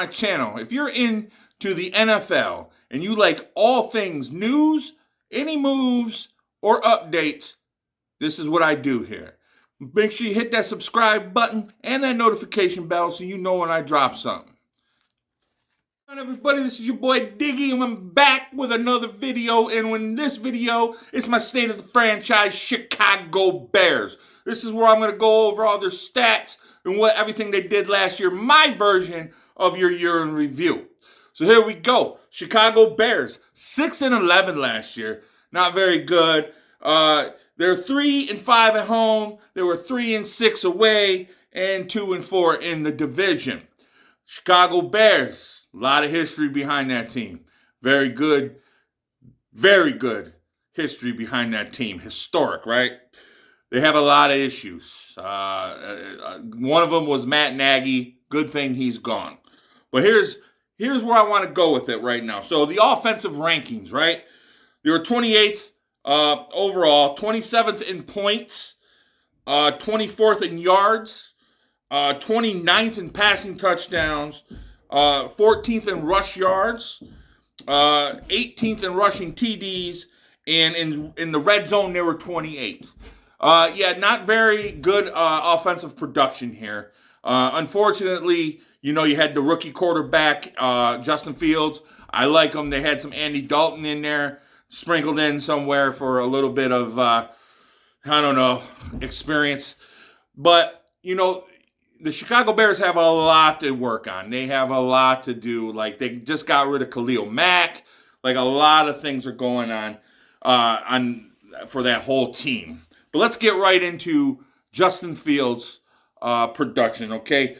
my channel, if you're into the NFL and you like all things news, any moves, or updates, this is what I do here. Make sure you hit that subscribe button and that notification bell so you know when I drop something. Hi everybody, this is your boy Diggy, and I'm back with another video. And in this video, it's my state of the franchise Chicago Bears. This is where I'm going to go over all their stats and everything they did last year. My version of your year in review. So here we go. Chicago Bears, 6-11 last year. Not very good. They're 3-5 at home. They were 3-6 away, and 2-4 in the division. Chicago Bears, a lot of history behind that team. Very good history behind that team. Historic, right? They have a lot of issues. One of them was Matt Nagy. Good thing he's gone. But here's where I want to go with it right now. So the offensive rankings, right? They were 28th overall, 27th in points, 24th in yards, 29th in passing touchdowns, 14th in rush yards, 18th in rushing TDs, and in the red zone they were 28th. Yeah, not very good offensive production here. Unfortunately, you had the rookie quarterback, Justin Fields. I like him. They had some Andy Dalton in there, sprinkled in somewhere for a little bit of, experience. But, the Chicago Bears have a lot to work on. They have a lot to do. Like, they just got rid of Khalil Mack. Like, a lot of things are going on for that whole team. But let's get right into Justin Fields' production, okay?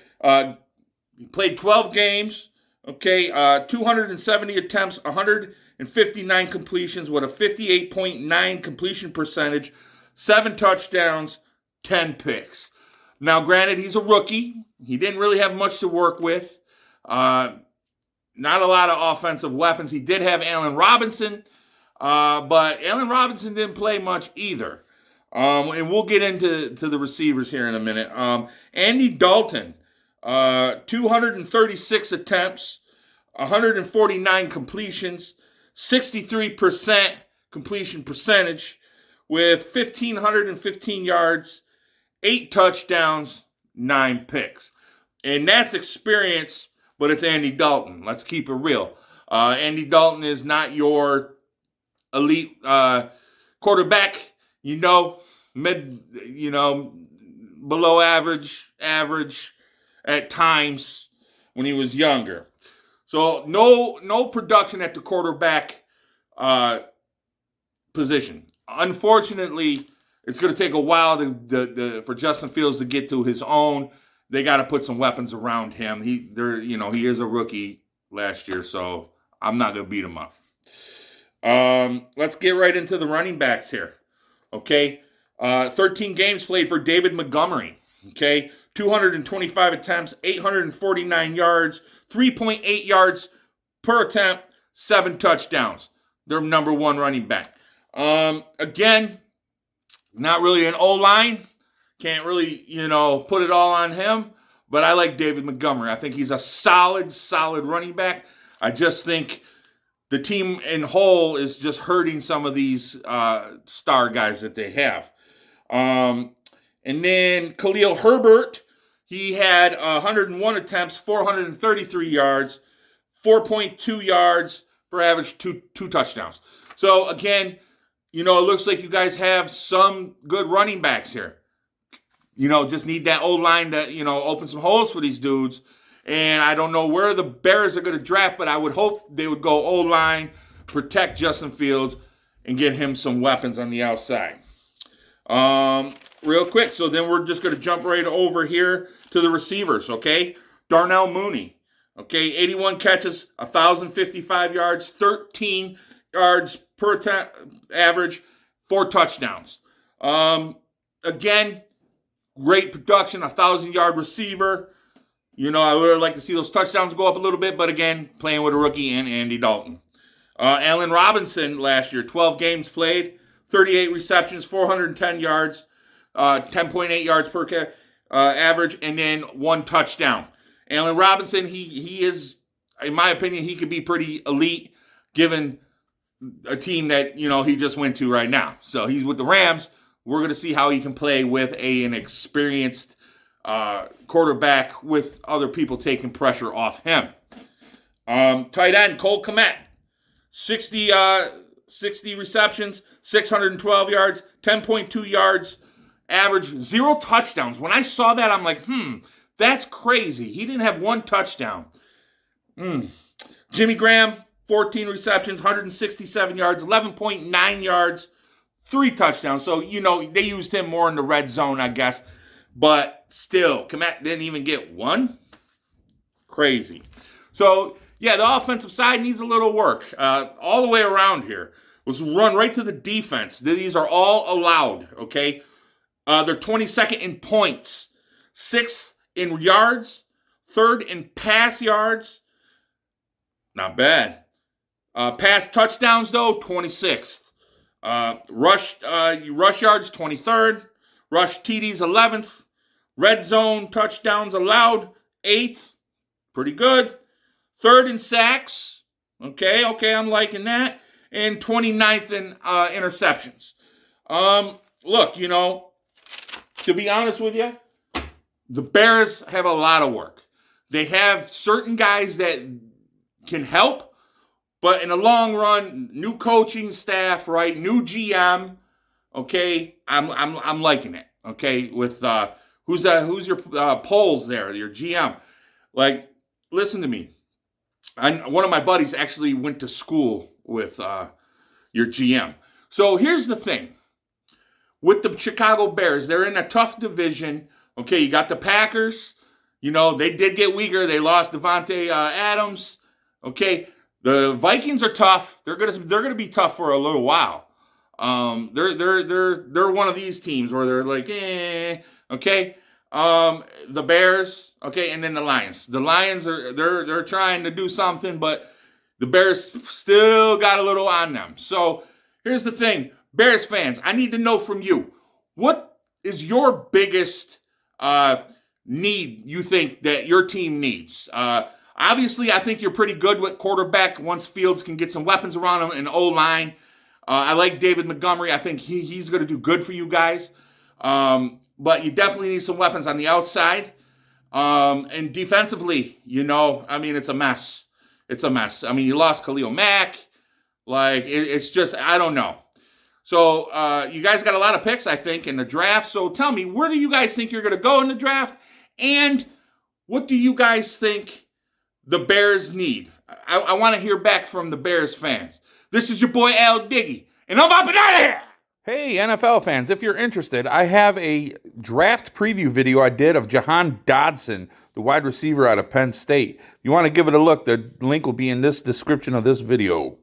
He played 12 games, okay? 270 attempts, 159 completions with a 58.9 completion percentage, 7 touchdowns, 10 picks. Now, granted, he's a rookie. He didn't really have much to work with. Not a lot of offensive weapons. He did have Allen Robinson, but Allen Robinson didn't play much either. And we'll get into the receivers here in a minute. Andy Dalton, 236 attempts, 149 completions, 63% completion percentage with 1,515 yards, 8 touchdowns, 9 picks. And that's experience, but it's Andy Dalton. Let's keep it real. Andy Dalton is not your elite quarterback, mid, below average at times when he was younger. So no production at the quarterback position. Unfortunately, it's going to take a while for Justin Fields to get to his own. They got to put some weapons around him. He is a rookie last year, so I'm not going to beat him up. Let's get right into the running backs here. Okay, 13 games played for David Montgomery. Okay, 225 attempts, 849 yards, 3.8 yards per attempt, 7 touchdowns. They're number 1 running back. Again, not really an O-line. Can't really, put it all on him. But I like David Montgomery. I think he's a solid running back. I just think the team in whole is just hurting some of these star guys that they have. And then Khalil Herbert, he had 101 attempts, 433 yards, 4.2 yards per average, two touchdowns. So, again, it looks like you guys have some good running backs here. Just need that O-line to, open some holes for these dudes. And I don't know where the Bears are going to draft, but I would hope they would go O-line, protect Justin Fields, and get him some weapons on the outside. Real quick, so then we're just going to jump right over here to the receivers, okay? Darnell Mooney, okay, 81 catches, 1,055 yards, 13 yards per average, 4 touchdowns. Again, great production, 1,000-yard receiver. I would like to see those touchdowns go up a little bit, but again, playing with a rookie and Andy Dalton. Allen Robinson last year, 12 games played, 38 receptions, 410 yards, 10.8 yards per average, and then 1 touchdown. Allen Robinson, he is, in my opinion, he could be pretty elite given a team that, he just went to right now. So he's with the Rams. We're going to see how he can play with an experienced quarterback with other people taking pressure off him. Tight end, Cole Kmet, 60 receptions, 612 yards, 10.2 yards, average, 0 touchdowns. When I saw that, I'm like, that's crazy. He didn't have 1 touchdown. Jimmy Graham, 14 receptions, 167 yards, 11.9 yards, 3 touchdowns. So, they used him more in the red zone, I guess. But still, Kmet didn't even get 1. Crazy. So, yeah, the offensive side needs a little work all the way around here. Let's run right to the defense. These are all allowed, okay? They're 22nd in points, 6th in yards, 3rd in pass yards. Not bad. Pass touchdowns, though, 26th. Rush yards, 23rd. Rush TDs, 11th. Red zone touchdowns allowed, 8th. Pretty good. 3rd in sacks. Okay, I'm liking that. And 29th in interceptions. Look, to be honest with you, the Bears have a lot of work. They have certain guys that can help, but in the long run, new coaching staff, right? New GM. Okay, I'm liking it. Okay, with who's your polls there? Your GM. Like, listen to me. One of my buddies actually went to school with your GM. So here's the thing. With the Chicago Bears, they're in a tough division. Okay, you got the Packers. They did get weaker. They lost Devontae Adams. Okay, the Vikings are tough. They're gonna be tough for a little while. They're one of these teams where they're like, okay. The Bears, okay, and then the Lions. The Lions they're trying to do something, but the Bears still got a little on them. So here's the thing, Bears fans, I need to know from you, what is your biggest need you think that your team needs? Obviously, I think you're pretty good with quarterback once Fields can get some weapons around him and O-line. I like David Montgomery. I think he's going to do good for you guys. But you definitely need some weapons on the outside. And defensively, it's a mess. It's a mess. I mean, you lost Khalil Mack. Like, it's just, I don't know. So you guys got a lot of picks, I think, in the draft. So tell me, where do you guys think you're going to go in the draft? And what do you guys think the Bears need? I want to hear back from the Bears fans. This is your boy Al Diggy, and I'm up and out of here. Hey, NFL fans, if you're interested, I have a draft preview video I did of Jahan Dodson, the wide receiver out of Penn State. If you want to give it a look, the link will be in this description of this video.